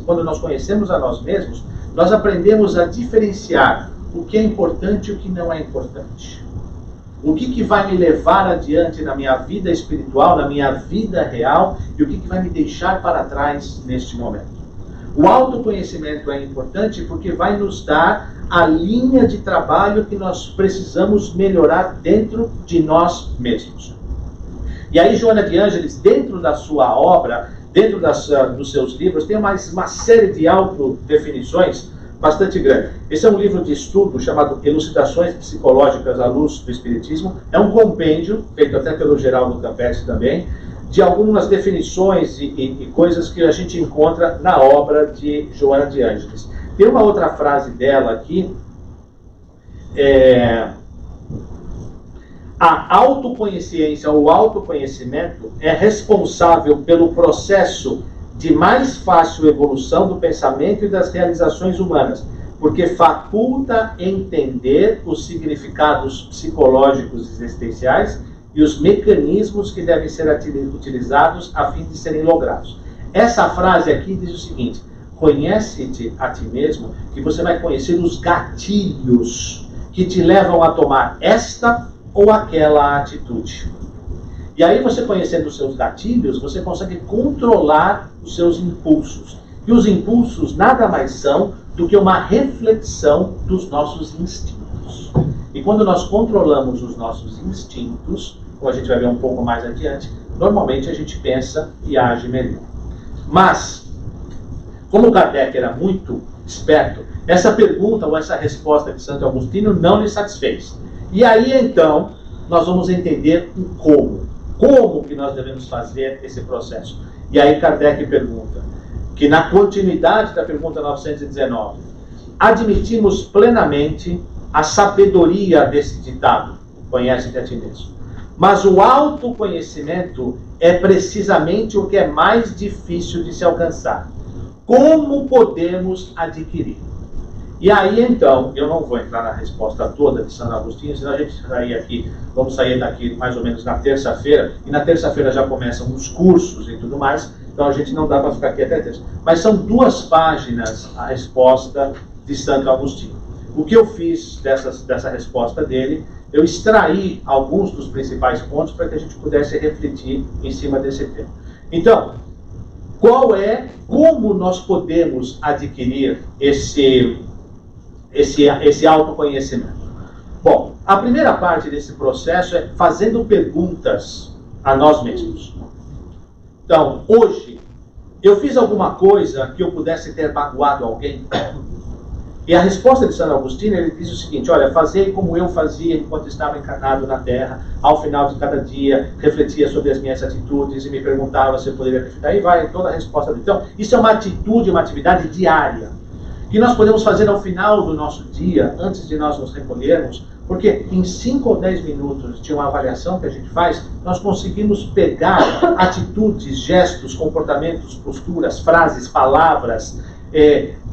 quando nós conhecemos a nós mesmos, nós aprendemos a diferenciar o que é importante e o que não é importante. O que vai me levar adiante na minha vida espiritual, na minha vida real, e o que vai me deixar para trás neste momento. O autoconhecimento é importante porque vai nos dar a linha de trabalho que nós precisamos melhorar dentro de nós mesmos. E aí Joana de Ângeles, dentro da sua obra, dentro dos seus livros, tem uma série de autodefinições bastante grande. Esse é um livro de estudo chamado Elucidações Psicológicas à Luz do Espiritismo. É um compêndio, feito até pelo Geraldo Campetti também, de algumas definições e coisas que a gente encontra na obra de Joana de Ângeles. Tem uma outra frase dela aqui, a autoconsciência ou autoconhecimento é responsável pelo processo de mais fácil evolução do pensamento e das realizações humanas, porque faculta entender os significados psicológicos existenciais e os mecanismos que devem ser utilizados a fim de serem logrados. Essa frase aqui diz o seguinte: conhece-te a ti mesmo, que você vai conhecer os gatilhos que te levam a tomar esta ou aquela atitude. E aí você conhecendo os seus gatilhos, você consegue controlar os seus impulsos. E os impulsos nada mais são do que uma reflexão dos nossos instintos. E quando nós controlamos os nossos instintos, como a gente vai ver um pouco mais adiante, normalmente a gente pensa e age melhor. Mas, como Kardec era muito esperto, essa pergunta ou essa resposta de Santo Agostinho não lhe satisfez. E aí então, nós vamos entender o como. Como que nós devemos fazer esse processo? E aí Kardec pergunta, que na continuidade da pergunta 919, admitimos plenamente a sabedoria desse ditado, conhece-te a ti mesmo. Mas o autoconhecimento é precisamente o que é mais difícil de se alcançar. Como podemos adquirir? E aí então, eu não vou entrar na resposta toda de Santo Agostinho, senão a gente vamos sair daqui mais ou menos na terça-feira, e na terça-feira já começam os cursos e tudo mais, então a gente não dá para ficar aqui até terça. Mas são 2 páginas a resposta de Santo Agostinho. O que eu fiz dessa resposta dele, eu extraí alguns dos principais pontos para que a gente pudesse refletir em cima desse tema. Então, como nós podemos adquirir esse autoconhecimento? Bom, a primeira parte desse processo é fazendo perguntas a nós mesmos. Então, hoje, eu fiz alguma coisa que eu pudesse ter magoado alguém? E a resposta de Santo Agostinho, ele diz o seguinte, olha, fazei como eu fazia enquanto estava encarnado na Terra, ao final de cada dia, refletia sobre as minhas atitudes e me perguntava se eu poderia acreditar. Aí vai toda a resposta dele. Então, isso é uma atitude, uma atividade diária, que nós podemos fazer ao final do nosso dia, antes de nós nos recolhermos, porque em 5 ou 10 minutos de uma avaliação que a gente faz, nós conseguimos pegar atitudes, gestos, comportamentos, posturas, frases, palavras,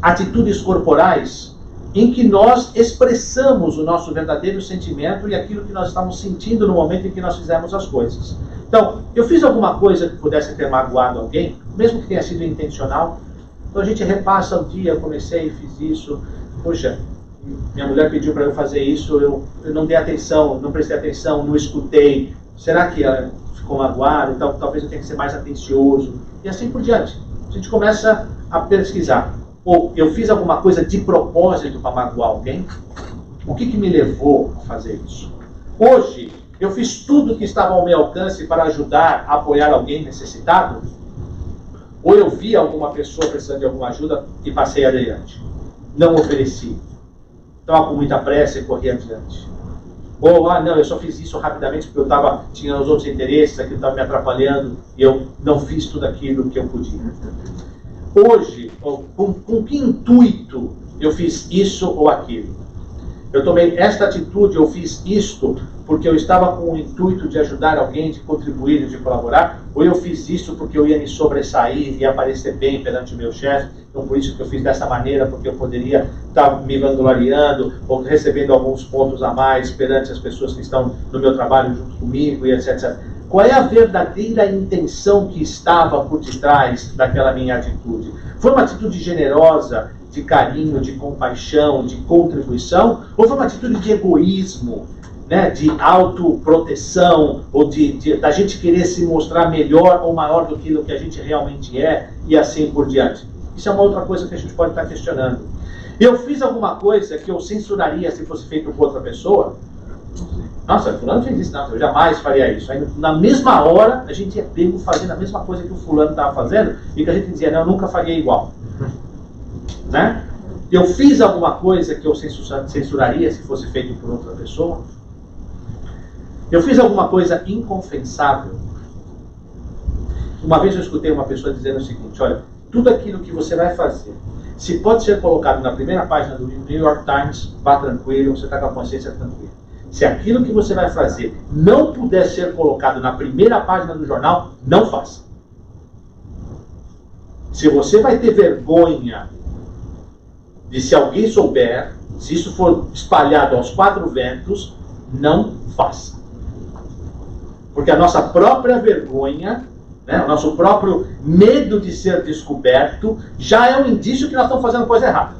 atitudes corporais, em que nós expressamos o nosso verdadeiro sentimento e aquilo que nós estamos sentindo no momento em que nós fizemos as coisas. Então, eu fiz alguma coisa que pudesse ter magoado alguém, mesmo que tenha sido intencional. Então a gente repassa o dia, eu comecei e fiz isso, poxa, minha mulher pediu para eu fazer isso, eu não dei atenção, não prestei atenção, não escutei, será que ela ficou magoada? Então talvez eu tenha que ser mais atencioso, e assim por diante. A gente começa a pesquisar. Ou eu fiz alguma coisa de propósito para magoar alguém? O que me levou a fazer isso? Hoje, eu fiz tudo que estava ao meu alcance para ajudar, apoiar alguém necessitado? Ou eu vi alguma pessoa precisando de alguma ajuda e passei adiante? Não ofereci. Estava com muita pressa e corri adiante. Ou, não, eu só fiz isso rapidamente porque eu tinha os outros interesses, aquilo estava me atrapalhando e eu não fiz tudo aquilo que eu podia. Hoje, com que intuito eu fiz isso ou aquilo? Eu tomei esta atitude, eu fiz isto porque eu estava com o intuito de ajudar alguém, de contribuir, de colaborar, ou eu fiz isso porque eu ia me sobressair e aparecer bem perante o meu chefe, então por isso que eu fiz dessa maneira, porque eu poderia estar me vangloriando ou recebendo alguns pontos a mais perante as pessoas que estão no meu trabalho junto comigo e etc. Qual é a verdadeira intenção que estava por detrás daquela minha atitude? Foi uma atitude generosa, de carinho, de compaixão, de contribuição? Ou foi uma atitude de egoísmo, né, de autoproteção, ou da gente querer se mostrar melhor ou maior do que a gente realmente é, e assim por diante? Isso é uma outra coisa que a gente pode estar questionando. Eu fiz alguma coisa que eu censuraria se fosse feito por outra pessoa? Nossa, fulano fez isso, não, eu jamais faria isso. Aí, na mesma hora, a gente ia pego fazendo a mesma coisa que o fulano estava fazendo, e que a gente dizia, não, eu nunca faria igual. Né? Eu fiz alguma coisa que eu censuraria se fosse feito por outra pessoa? Eu fiz alguma coisa inconfessável? Uma vez eu escutei uma pessoa dizendo o seguinte, olha, tudo aquilo que você vai fazer, se pode ser colocado na primeira página do New York Times, vá tranquilo, você está com a consciência tranquila. Se aquilo que você vai fazer não puder ser colocado na primeira página do jornal, não faça. Se você vai ter vergonha de, se alguém souber, se isso for espalhado aos 4 ventos, não faça. Porque a nossa própria vergonha né? O nosso próprio medo de ser descoberto já é um indício que nós estamos fazendo coisa errada.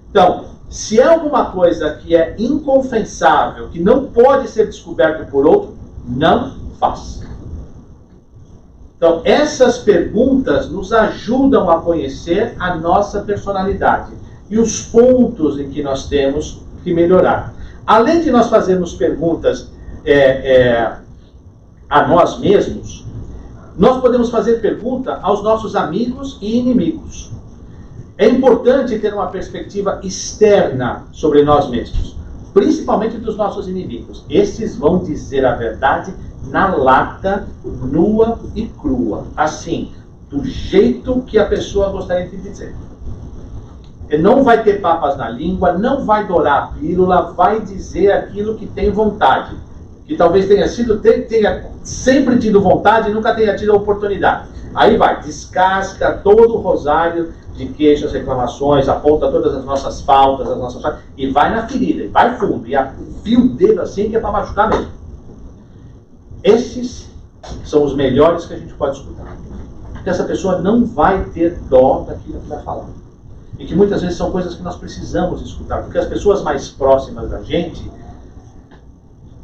Então, se é alguma coisa que é inconfessável, que não pode ser descoberto por outro, não faça. Então, essas perguntas nos ajudam a conhecer a nossa personalidade e os pontos em que nós temos que melhorar. Além de nós fazermos perguntas a nós mesmos, nós podemos fazer pergunta aos nossos amigos e inimigos. É importante ter uma perspectiva externa sobre nós mesmos, principalmente dos nossos inimigos. Esses vão dizer a verdade na lata, nua e crua, assim, do jeito que a pessoa gostaria de dizer. Ele não vai ter papas na língua, não vai dourar a pílula, vai dizer aquilo que tem vontade. Que talvez tenha sempre tido vontade e nunca tenha tido a oportunidade. Aí vai, descasca todo o rosário de queixas, reclamações, aponta todas as nossas faltas, e vai na ferida, e vai fundo, e afia o dedo assim que é para machucar mesmo. Esses são os melhores que a gente pode escutar. Porque essa pessoa não vai ter dó daquilo que vai falar. E que muitas vezes são coisas que nós precisamos escutar, porque as pessoas mais próximas da gente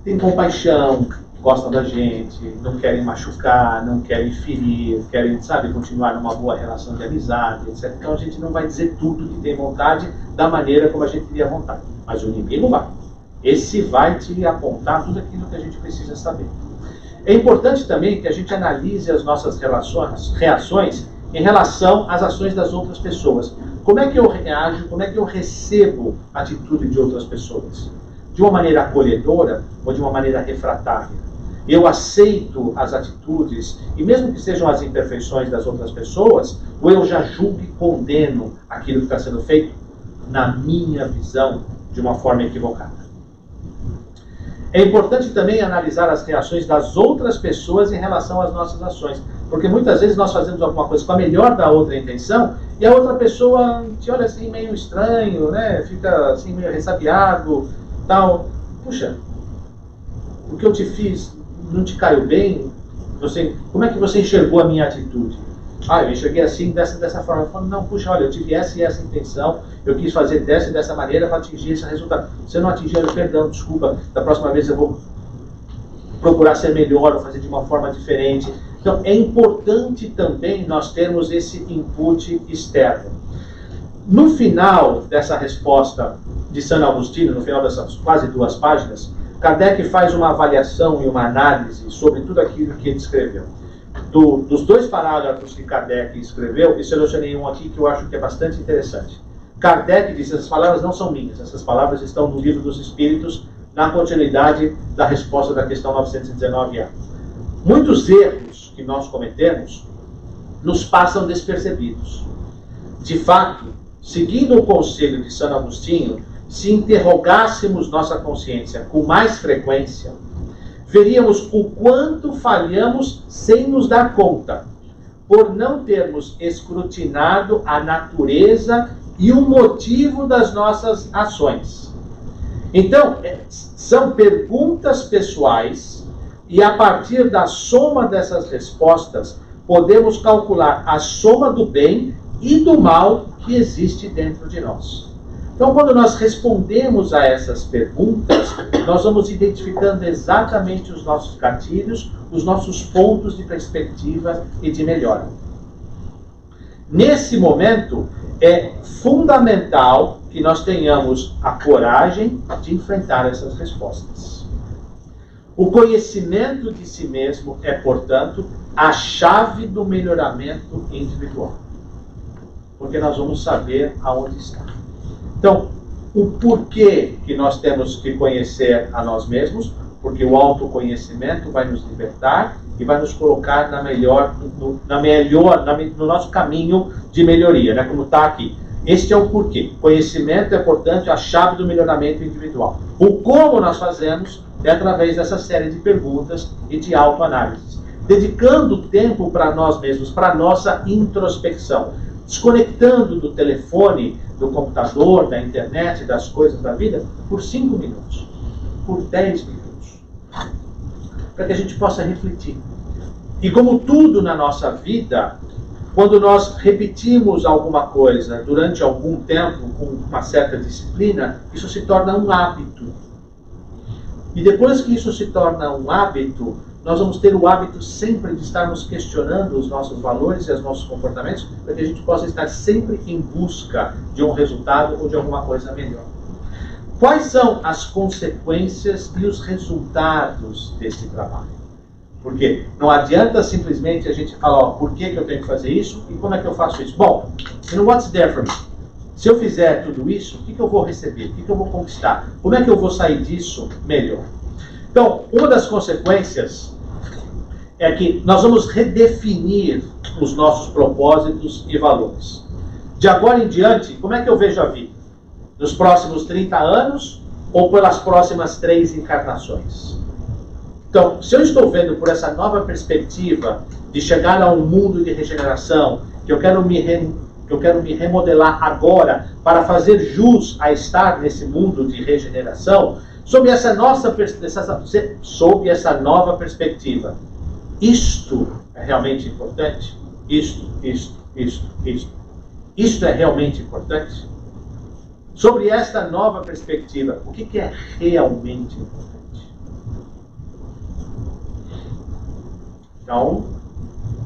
têm compaixão, gostam da gente, não querem machucar, não querem ferir, querem, continuar numa boa relação de amizade, etc. Então a gente não vai dizer tudo que tem vontade da maneira como a gente teria vontade. Mas o inimigo vai. Esse vai te apontar tudo aquilo que a gente precisa saber. É importante também que a gente analise as nossas reações em relação às ações das outras pessoas. Como é que eu reajo, como é que eu recebo a atitude de outras pessoas? De uma maneira acolhedora ou de uma maneira refratária? Eu aceito as atitudes, e mesmo que sejam as imperfeições das outras pessoas, ou eu já julgo e condeno aquilo que está sendo feito, na minha visão, de uma forma equivocada. É importante também analisar as reações das outras pessoas em relação às nossas ações, porque muitas vezes nós fazemos alguma coisa com a melhor da outra intenção, e a outra pessoa te olha assim meio estranho, né? Fica assim meio ressabiado, tal. Puxa, o que eu te fiz não te caiu bem? Como é que você enxergou a minha atitude? Eu enxerguei assim, dessa forma. Eu falo, não, puxa, olha, eu tive essa e essa intenção, eu quis fazer dessa e dessa maneira para atingir esse resultado. Você não atingiu, perdão, desculpa, da próxima vez eu vou procurar ser melhor, ou fazer de uma forma diferente. Então, é importante também nós termos esse input externo. No final dessa resposta de San Agustín, no final dessas quase 2 páginas, Kardec faz uma avaliação e uma análise sobre tudo aquilo que ele escreveu. Dos 2 parágrafos que Kardec escreveu, eu selecionei um aqui que eu acho que é bastante interessante. Kardec diz, essas palavras não são minhas, essas palavras estão no Livro dos Espíritos, na continuidade da resposta da questão 919A. Muitos erros que nós cometemos nos passam despercebidos. De fato, seguindo o conselho de San Agostinho, se interrogássemos nossa consciência com mais frequência, veríamos o quanto falhamos sem nos dar conta, por não termos escrutinado a natureza e o motivo das nossas ações. Então, são perguntas pessoais, e a partir da soma dessas respostas, podemos calcular a soma do bem e do mal que existe dentro de nós. Então, quando nós respondemos a essas perguntas, nós vamos identificando exatamente os nossos gatilhos, os nossos pontos de perspectiva e de melhora. Nesse momento, é fundamental que nós tenhamos a coragem de enfrentar essas respostas. O conhecimento de si mesmo é, portanto, a chave do melhoramento individual. Porque nós vamos saber aonde está. Então, o porquê que nós temos que conhecer a nós mesmos? Porque o autoconhecimento vai nos libertar e vai nos colocar no nosso caminho de melhoria, né? Como está aqui. Este é o porquê. Conhecimento é, portanto, a chave do melhoramento individual. O como nós fazemos é através dessa série de perguntas e de autoanálises. Dedicando tempo para nós mesmos, para a nossa introspecção. Desconectando do telefone, do computador, da internet, das coisas da vida, por 5 minutos, por 10 minutos. Para que a gente possa refletir. E como tudo na nossa vida, quando nós repetimos alguma coisa durante algum tempo, com uma certa disciplina, isso se torna um hábito. E depois que isso se torna um hábito, nós vamos ter o hábito sempre de estarmos questionando os nossos valores e os nossos comportamentos, para que a gente possa estar sempre em busca de um resultado ou de alguma coisa melhor. Quais são as consequências e os resultados desse trabalho? Porque não adianta simplesmente a gente falar, ó, por que eu tenho que fazer isso e como é que eu faço isso? Bom, what's there for me? Se eu fizer tudo isso, o que eu vou receber? O que eu vou conquistar? Como é que eu vou sair disso melhor? Então, uma das consequências é que nós vamos redefinir os nossos propósitos e valores. De agora em diante, como é que eu vejo a vida? Nos próximos 30 anos ou pelas próximas 3 encarnações? Então, se eu estou vendo por essa nova perspectiva de chegar a um mundo de regeneração, que eu quero me remodelar agora para fazer jus a estar nesse mundo de regeneração, sob essa nova perspectiva, isto é realmente importante? Isto é realmente importante? Sobre esta nova perspectiva, o que é realmente importante? Então,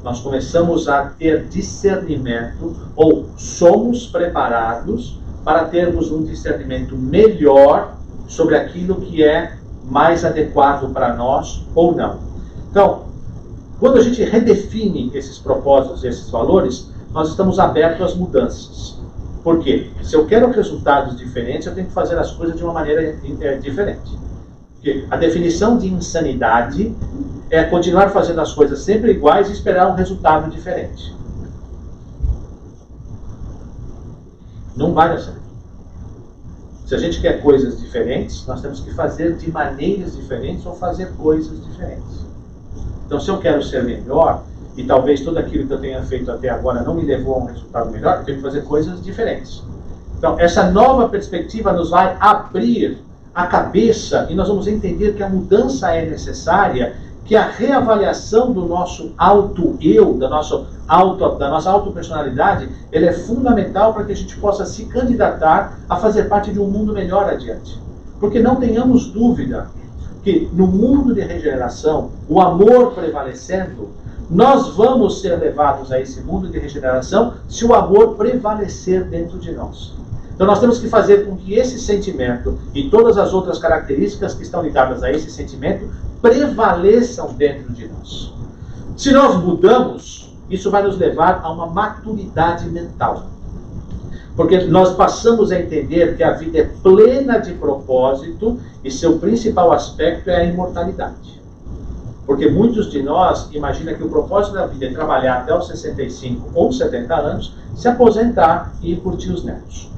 nós começamos a ter discernimento, ou somos preparados para termos um discernimento melhor sobre aquilo que é mais adequado para nós ou não. Então, quando a gente redefine esses propósitos e esses valores, nós estamos abertos às mudanças. Por quê? Se eu quero resultados diferentes, eu tenho que fazer as coisas de uma maneira diferente. Porque a definição de insanidade é continuar fazendo as coisas sempre iguais e esperar um resultado diferente. Não vai dar certo. Se a gente quer coisas diferentes, nós temos que fazer de maneiras diferentes ou fazer coisas diferentes. Então, se eu quero ser melhor, e talvez tudo aquilo que eu tenha feito até agora não me levou a um resultado melhor, eu tenho que fazer coisas diferentes. Então, essa nova perspectiva nos vai abrir a cabeça e nós vamos entender que a mudança é necessária, que a reavaliação do nosso auto-eu, da nossa auto-personalidade, ela é fundamental para que a gente possa se candidatar a fazer parte de um mundo melhor adiante. Porque não tenhamos dúvida que no mundo de regeneração, o amor prevalecendo, nós vamos ser levados a esse mundo de regeneração se o amor prevalecer dentro de nós. Então nós temos que fazer com que esse sentimento e todas as outras características que estão ligadas a esse sentimento prevaleçam dentro de nós. Se nós mudamos, isso vai nos levar a uma maturidade mental. Porque nós passamos a entender que a vida é plena de propósito e seu principal aspecto é a imortalidade. Porque muitos de nós imaginam que o propósito da vida é trabalhar até os 65 ou 70 anos, se aposentar e curtir os netos.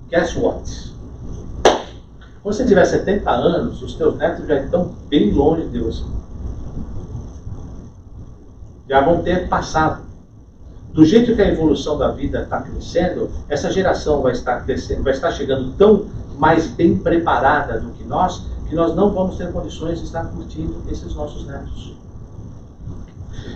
Guess what? Quando você tiver 70 anos, os teus netos já estão bem longe de você. Já vão ter passado. Do jeito que a evolução da vida está crescendo, essa geração vai estar crescendo, vai estar chegando tão mais bem preparada do que nós não vamos ter condições de estar curtindo esses nossos netos.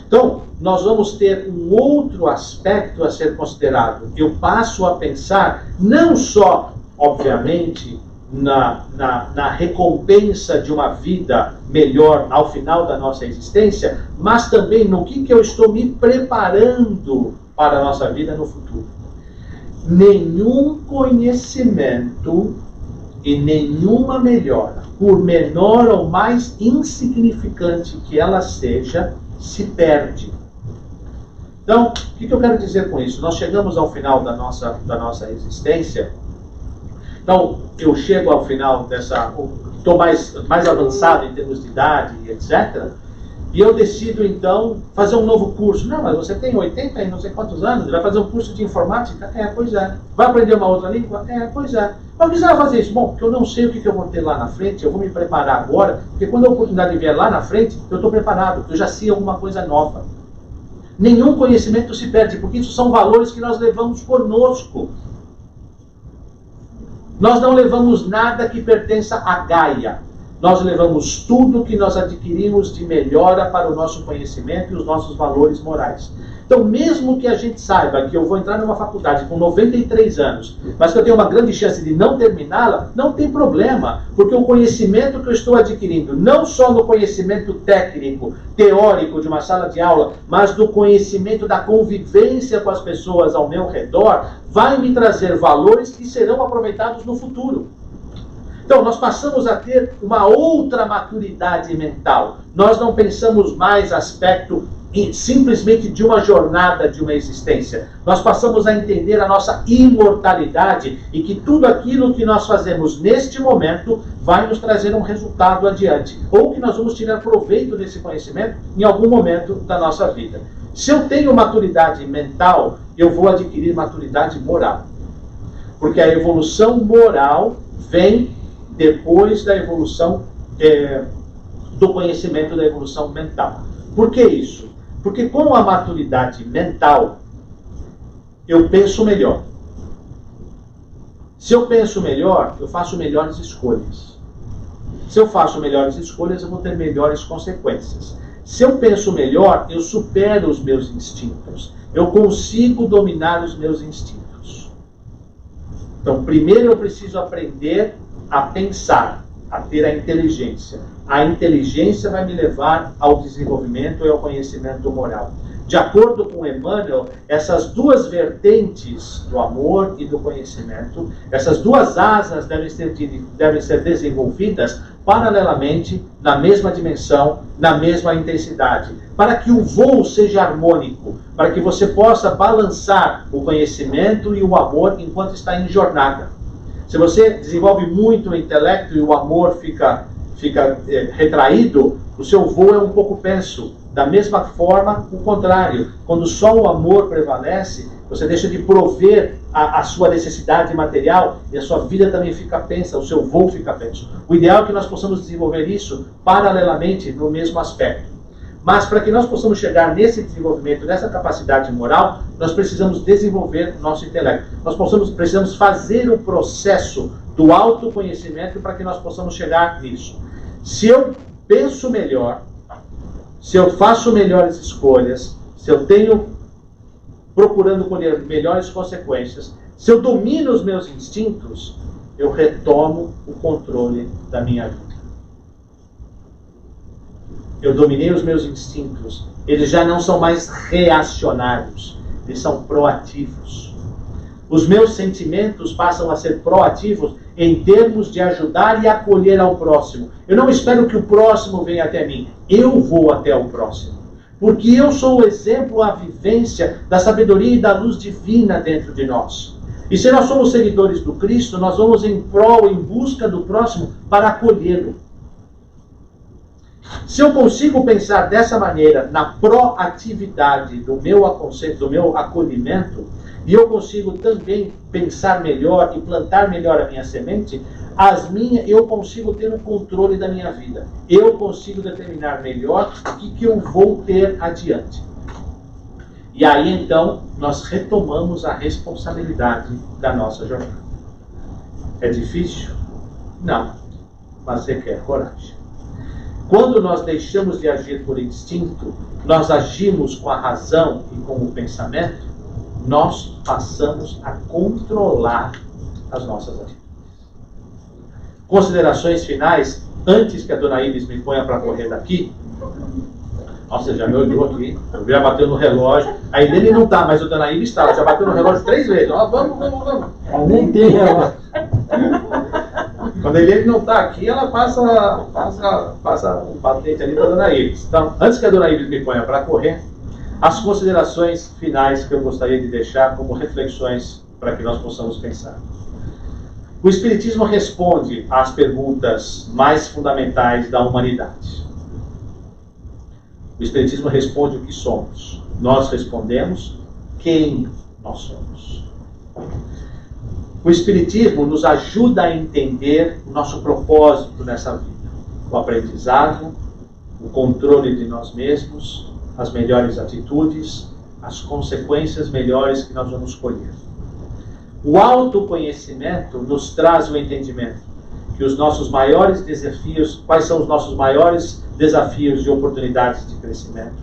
Então, nós vamos ter um outro aspecto a ser considerado. Eu passo a pensar não só, obviamente, na recompensa de uma vida melhor ao final da nossa existência, mas também no que eu estou me preparando para a nossa vida no futuro. Nenhum conhecimento e nenhuma melhora, por menor ou mais insignificante que ela seja, se perde. Então, o que eu quero dizer com isso? Nós chegamos ao final da nossa existência. Então, eu chego ao final estou mais avançado em termos de idade, etc. E eu decido, então, fazer um novo curso. Não, mas você tem 80 e não sei quantos anos, vai fazer um curso de informática? Pois é. Vai aprender uma outra língua? Pois é. Mas por que você vai fazer isso? Bom, porque eu não sei o que eu vou ter lá na frente, eu vou me preparar agora, porque quando a oportunidade vier lá na frente, eu estou preparado, eu já sei alguma coisa nova. Nenhum conhecimento se perde, porque isso são valores que nós levamos conosco. Nós não levamos nada que pertença a Gaia. nós levamos tudo que nós adquirimos de melhora para o nosso conhecimento e os nossos valores morais. Então, mesmo que a gente saiba que eu vou entrar numa faculdade com 93 anos, mas que eu tenho uma grande chance de não terminá-la, não tem problema, porque o conhecimento que eu estou adquirindo, não só no conhecimento técnico, teórico de uma sala de aula, mas do conhecimento da convivência com as pessoas ao meu redor, vai me trazer valores que serão aproveitados no futuro. Então, nós passamos a ter uma outra maturidade mental. Nós não pensamos mais aspecto simplesmente de uma jornada, de uma existência. Nós passamos a entender a nossa imortalidade e que tudo aquilo que nós fazemos neste momento vai nos trazer um resultado adiante. Ou que nós vamos tirar proveito desse conhecimento em algum momento da nossa vida. Se eu tenho maturidade mental, eu vou adquirir maturidade moral. Porque a evolução moral vem depois da evolução do conhecimento, da evolução mental. Por que isso? Porque com a maturidade mental, eu penso melhor. Se eu penso melhor, eu faço melhores escolhas. Se eu faço melhores escolhas, eu vou ter melhores consequências. Se eu penso melhor, eu supero os meus instintos. Eu consigo dominar os meus instintos. Então, primeiro eu preciso aprender a pensar, a ter a inteligência. A inteligência vai me levar ao desenvolvimento e ao conhecimento moral. De acordo com Emmanuel, essas duas vertentes do amor e do conhecimento, essas duas asas devem ser desenvolvidas paralelamente, na mesma dimensão, na mesma intensidade, para que o voo seja harmônico, para que você possa balançar o conhecimento e o amor enquanto está em jornada. Se você desenvolve muito o intelecto e o amor fica retraído, o seu voo é um pouco penso. Da mesma forma, o contrário. Quando só o amor prevalece, você deixa de prover a sua necessidade material e a sua vida também fica pensa, o seu voo fica penso. O ideal é que nós possamos desenvolver isso paralelamente no mesmo aspecto. Mas para que nós possamos chegar nesse desenvolvimento, nessa capacidade moral, nós precisamos desenvolver nosso intelecto. Nós precisamos fazer o processo do autoconhecimento para que nós possamos chegar nisso. Se eu penso melhor, se eu faço melhores escolhas, se eu tenho procurando colher melhores consequências, se eu domino os meus instintos, eu retomo o controle da minha vida. Eu dominei os meus instintos. Eles já não são mais reacionários, eles são proativos. Os meus sentimentos passam a ser proativos em termos de ajudar e acolher ao próximo. Eu não espero que o próximo venha até mim. Eu vou até o próximo. Porque eu sou o exemplo, a vivência da sabedoria e da luz divina dentro de nós. E se nós somos seguidores do Cristo, nós vamos em prol, em busca do próximo para acolhê-lo. Se eu consigo pensar dessa maneira, na proatividade do meu acolhimento, e eu consigo também pensar melhor e plantar melhor a minha semente, eu consigo ter o controle da minha vida. Eu consigo determinar melhor o que eu vou ter adiante. E aí então, nós retomamos a responsabilidade da nossa jornada. É difícil? Não, mas requer coragem. Quando nós deixamos de agir por instinto, nós agimos com a razão e com o pensamento, nós passamos a controlar as nossas atitudes. Considerações finais, antes que a dona Iris me ponha para correr daqui. Nossa, já me olhou aqui, já bateu no relógio. A Irene não está, mas a dona Iris está. Já bateu no relógio 3 vezes. Ó, vamos. Ela nem tem relógio. Quando a Irene não está aqui, ela passa um patente ali para a dona Iris. Então, antes que a dona Iris me ponha para correr, as considerações finais que eu gostaria de deixar como reflexões para que nós possamos pensar. O Espiritismo responde às perguntas mais fundamentais da humanidade. O Espiritismo responde o que somos. Nós respondemos quem nós somos. O Espiritismo nos ajuda a entender o nosso propósito nessa vida. O aprendizado, o controle de nós mesmos, as melhores atitudes, as consequências melhores que nós vamos colher. O autoconhecimento nos traz o entendimento que os nossos maiores desafios, quais são os nossos maiores desafios e oportunidades de crescimento,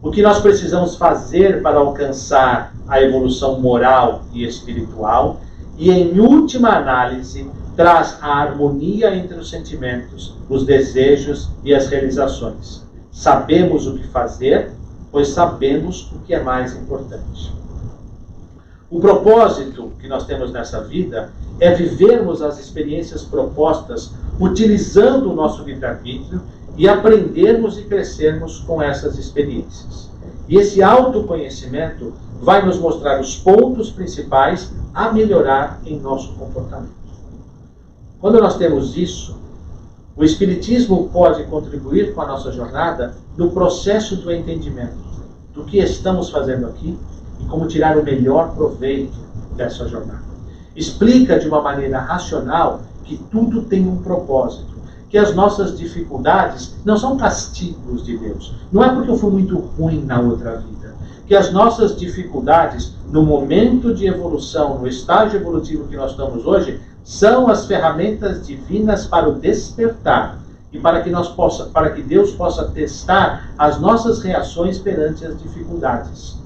o que nós precisamos fazer para alcançar a evolução moral e espiritual, e em última análise, traz a harmonia entre os sentimentos, os desejos e as realizações. Sabemos o que fazer, pois sabemos o que é mais importante. O propósito que nós temos nessa vida é vivermos as experiências propostas utilizando o nosso livre-arbítrio e aprendermos e crescermos com essas experiências. E esse autoconhecimento vai nos mostrar os pontos principais a melhorar em nosso comportamento. Quando nós temos isso, o Espiritismo pode contribuir com a nossa jornada no processo do entendimento do que estamos fazendo aqui e como tirar o melhor proveito dessa jornada. Explica de uma maneira racional que tudo tem um propósito, que as nossas dificuldades não são castigos de Deus. Não é porque eu fui muito ruim na outra vida. Que as nossas dificuldades, no momento de evolução, no estágio evolutivo que nós estamos hoje, são as ferramentas divinas para o despertar e para que Deus possa testar as nossas reações perante as dificuldades.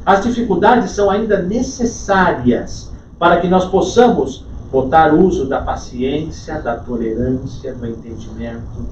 As dificuldades são ainda necessárias para que nós possamos botar uso da paciência, da tolerância, do entendimento.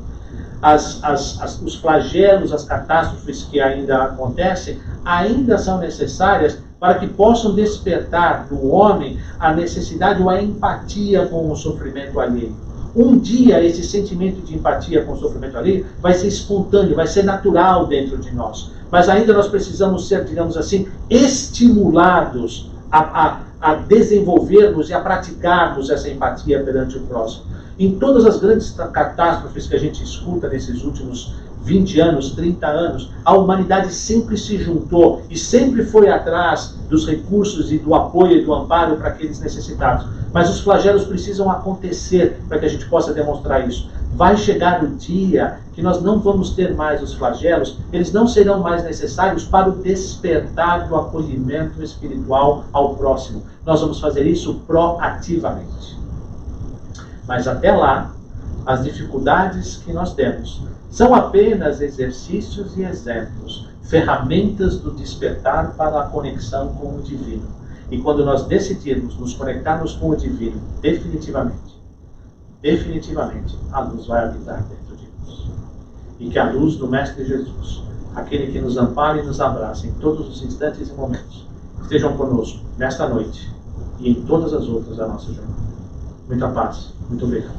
Os flagelos, as catástrofes que ainda acontecem, ainda são necessárias para que possam despertar no homem a necessidade ou a empatia com o sofrimento alheio. Um dia esse sentimento de empatia com o sofrimento alheio vai ser espontâneo, vai ser natural dentro de nós. Mas ainda nós precisamos ser, digamos assim, estimulados a desenvolvermos e a praticarmos essa empatia perante o próximo. Em todas as grandes catástrofes que a gente escuta nesses últimos 20 anos, 30 anos, a humanidade sempre se juntou e sempre foi atrás dos recursos e do apoio e do amparo para aqueles necessitados. Mas os flagelos precisam acontecer para que a gente possa demonstrar isso. Vai chegar o dia que nós não vamos ter mais os flagelos, eles não serão mais necessários para o despertar do acolhimento espiritual ao próximo. Nós vamos fazer isso proativamente. Mas até lá, as dificuldades que nós temos são apenas exercícios e exemplos, ferramentas do despertar para a conexão com o divino. E quando nós decidirmos nos conectarmos com o divino, definitivamente, a luz vai habitar dentro de nós. E que a luz do Mestre Jesus, aquele que nos ampara e nos abraça em todos os instantes e momentos, estejam conosco nesta noite e em todas as outras da nossa jornada. Muita paz. Muito obrigado.